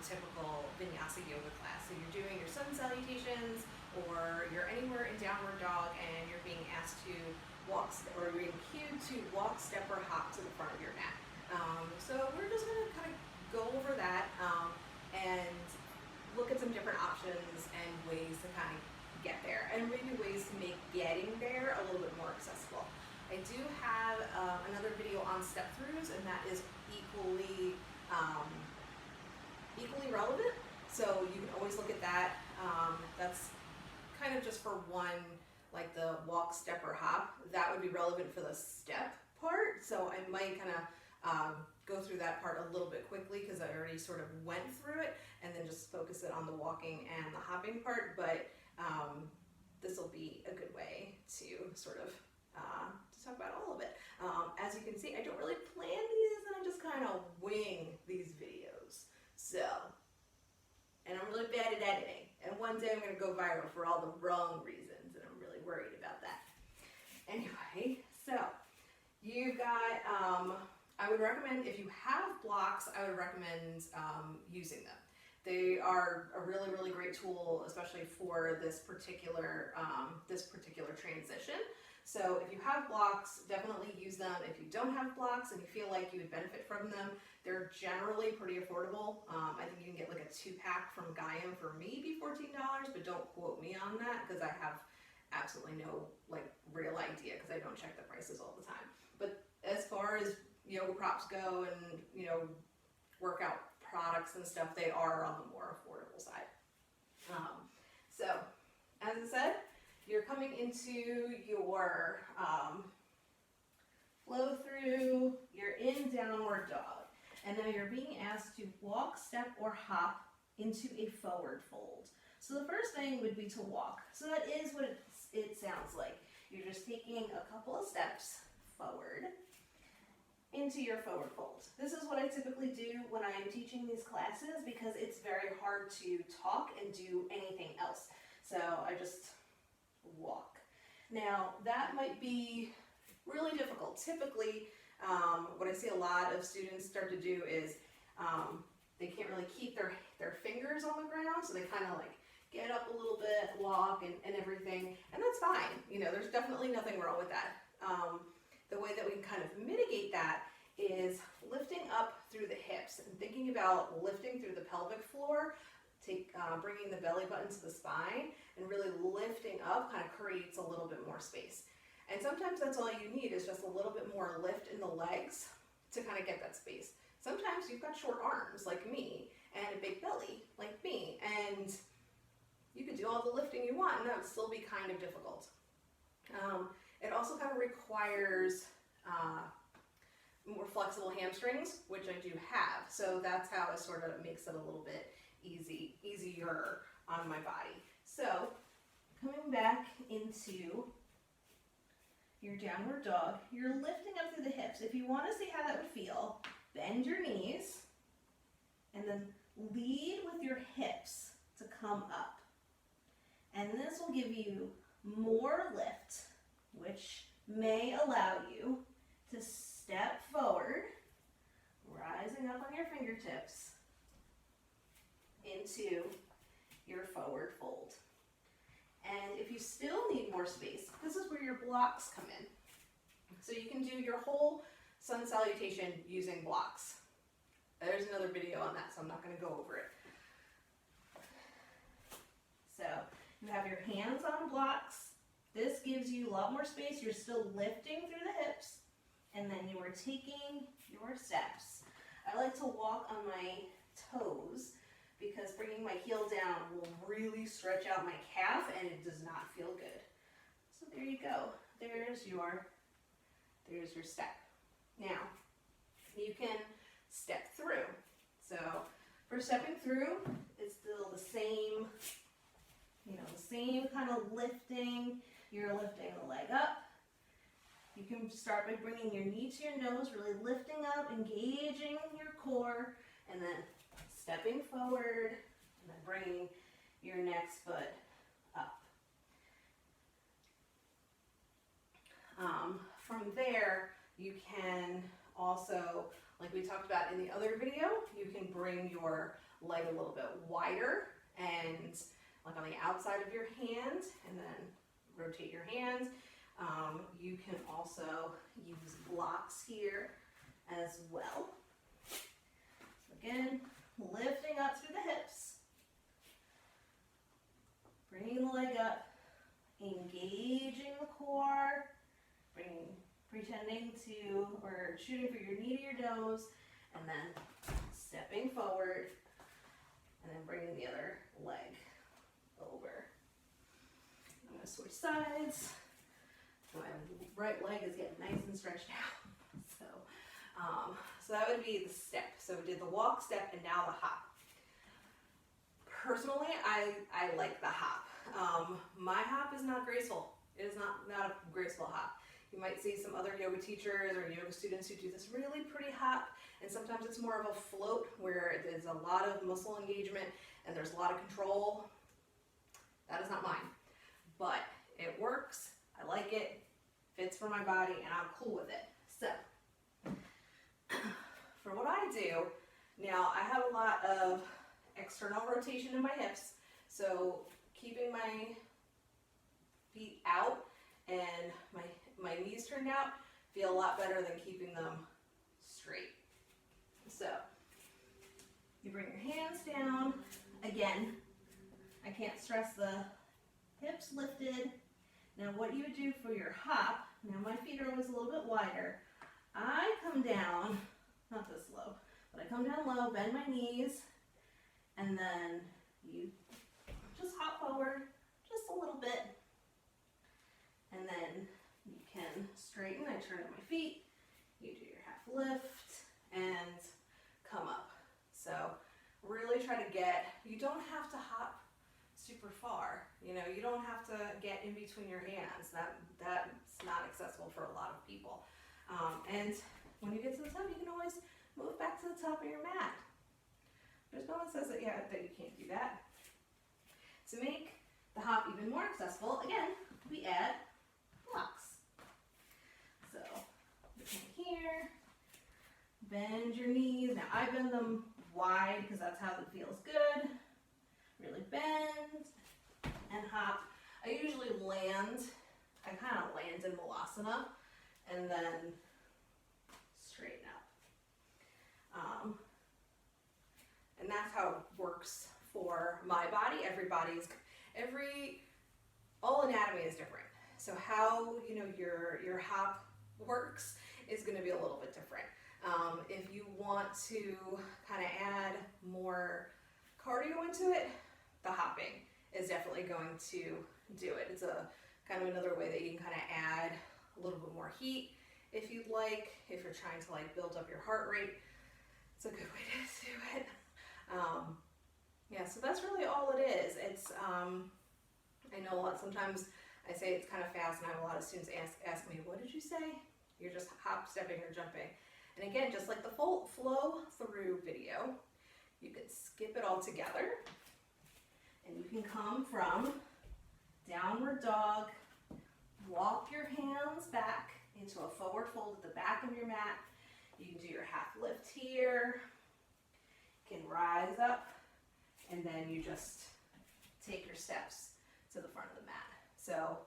typical vinyasa yoga class. So you're doing your sun salutations, or you're anywhere in downward dog and you're being asked to walk, or you're being cued to walk, step, or hop to the front of your mat. So we're just going to kind of go over that and look at some different options and ways to kind of get there, and maybe ways to make getting there a little bit more accessible. I do have another video on step throughs, and that is equally relevant. So you can always look at that. That's kind of just for one, like the walk, step, or hop. That would be relevant for the step part. So I might kind of go through that part a little bit quickly because I already sort of went through it, and then just focus it on the walking and the hopping part. But this will be a good way to sort of to talk about all of it. As you can see, I don't really plan these, and I just kind of wing these videos. So, and I'm really bad at editing, and one day I'm going to go viral for all the wrong reasons, and I'm really worried about that. Anyway, so you've got, I would recommend, if you have blocks, I would recommend using them. They are a really, really great tool, especially for this particular transition. So if you have blocks, definitely use them. If you don't have blocks and you feel like you would benefit from them, they're generally pretty affordable. I think you can get like a 2-pack from Gaiam for maybe $14, but don't quote me on that because I have absolutely no like real idea because I don't check the prices all the time. But as far as yoga props go and workout products and stuff, they are on the more affordable side. So as I said, you're coming into your flow through, you're in downward dog, and now you're being asked to walk, step, or hop into a forward fold. So the first thing would be to walk. So that is what it sounds like. You're just taking a couple of steps forward into your forward fold. This is what I typically do when I am teaching these classes because it's very hard to talk and do anything else. So I just walk. Now that might be really difficult. Typically, what I see a lot of students start to do is they can't really keep their fingers on the ground, so they kind of like get up a little bit, walk, and everything, and that's fine. There's definitely nothing wrong with that. The way that we can kind of mitigate that is lifting up through the hips and thinking about lifting through the pelvic floor, bringing the belly button to the spine, and really lifting up kind of creates a little bit more space. And sometimes that's all you need is just a little bit more lift in the legs to kind of get that space. Sometimes you've got short arms like me and a big belly like me, and you could do all the lifting you want and that would still be kind of difficult. It also kind of requires more flexible hamstrings, which I do have. So that's how it sort of makes it a little bit easier on my body. So coming back into your downward dog, you're lifting up through the hips. If you want to see how that would feel, bend your knees and then lead with your hips to come up. And this will give you more lift, which may allow you to step forward, rising up on your fingertips into your forward fold. And if you still need more space, this is where your blocks come in. So you can do your whole sun salutation using blocks. There's another video on that, so I'm not going to go over it. So you have your hands on blocks. This gives you a lot more space. You're still lifting through the hips, and then you are taking your steps. I like to walk on my toes because bringing my heel down will really stretch out my calf, and it does not feel good. So there you go. There's your step. Now, you can step through. So for stepping through, it's still the same, the same kind of lifting. You're lifting the leg up. You can start by bringing your knee to your nose, really lifting up, engaging your core, and then stepping forward, and then bringing your next foot up. From there, you can also, like we talked about in the other video, you can bring your leg a little bit wider and like on the outside of your hand, and then rotate your hands. You can also use blocks here as well. So again, lifting up through the hips, bringing the leg up, engaging the core, pretending to, or shooting for your knee to your nose, and then stepping forward, and then bringing the other leg over. I'm going to switch sides. My right leg is getting nice and stretched out. So that would be the step. So we did the walk, step, and now the hop. Personally, I like the hop. My hop is not graceful. It is not a graceful hop. You might see some other yoga teachers or yoga students who do this really pretty hop, and sometimes it's more of a float where there's a lot of muscle engagement and there's a lot of control. That is not mine, but it works. I like it, fits for my body, and I'm cool with it. So, for what I do, now I have a lot of external rotation in my hips, so keeping my feet out and my knees turned out feel a lot better than keeping them straight. So, you bring your hands down. Again, I can't stress the hips lifted. Now what you would do for your hop, now my feet are always a little bit wider. I come down, not this low, but I come down low, bend my knees, and then you just hop forward just a little bit. And then you can straighten. I turn up my feet, you do your half lift, and come up. So really try to get, you don't have to hop super far. You know, you don't have to get in between your hands. That's not accessible for a lot of people. And when you get to the top, you can always move back to the top of your mat. There's no one says that, that you can't do that. To make the hop even more accessible, again, we add blocks. So, you come here, bend your knees. Now I bend them wide because that's how it feels good. Really bend and hop. I usually land, I kind of land in Malasana and then straighten up. And that's how it works for my body. All anatomy is different. So how, your hop works is going to be a little bit different. If you want to kind of add more cardio into it, the hopping is definitely going to do it. It's a kind of another way that you can kind of add a little bit more heat if you'd like, if you're trying to like build up your heart rate. It's a good way to do it. So that's really all it is. It's, I know sometimes I say it's kind of fast, and I have a lot of students ask me, what did you say? You're just hop, stepping, or jumping. And again, just like the full flow through video, you can skip it all together, and you can come from downward dog, walk your hands back into a forward fold at the back of your mat. You can do your half lift here. You can rise up, and then you just take your steps to the front of the mat. So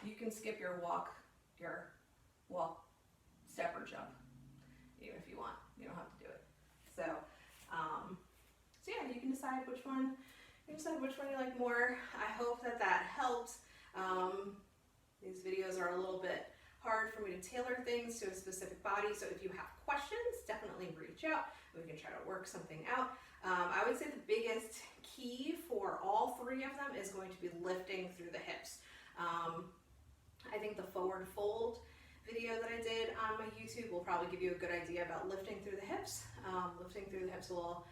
you can skip your walk, step, or jump, even if you want. You don't have to do it. So yeah, you can decide which one. You like more. I hope that helps. These videos are a little bit hard for me to tailor things to a specific body. So if you have questions, definitely reach out. We can try to work something out. I would say the biggest key for all three of them is going to be lifting through the hips. I think the forward fold video that I did on my YouTube will probably give you a good idea about lifting through the hips. Lifting through the hips will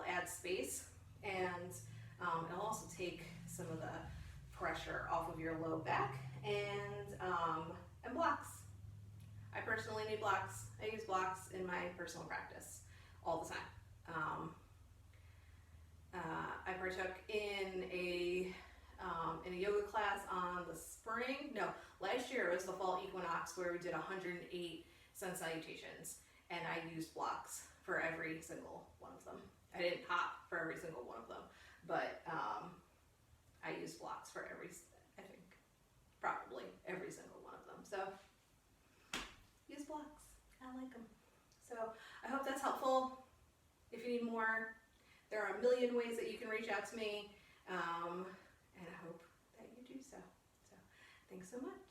add space, and it'll also take some of the pressure off of your low back, and blocks. I personally need blocks. I use blocks in my personal practice all the time. I partook in a yoga class last year it was the fall equinox, where we did 108 sun salutations, and I used blocks for every single one of them. I didn't hop for every single one of them, but I used blocks for I think probably every single one of them. So use blocks, I like them. So I hope that's helpful. If you need more, there are a million ways that you can reach out to me, and I hope that you do so. So thanks so much.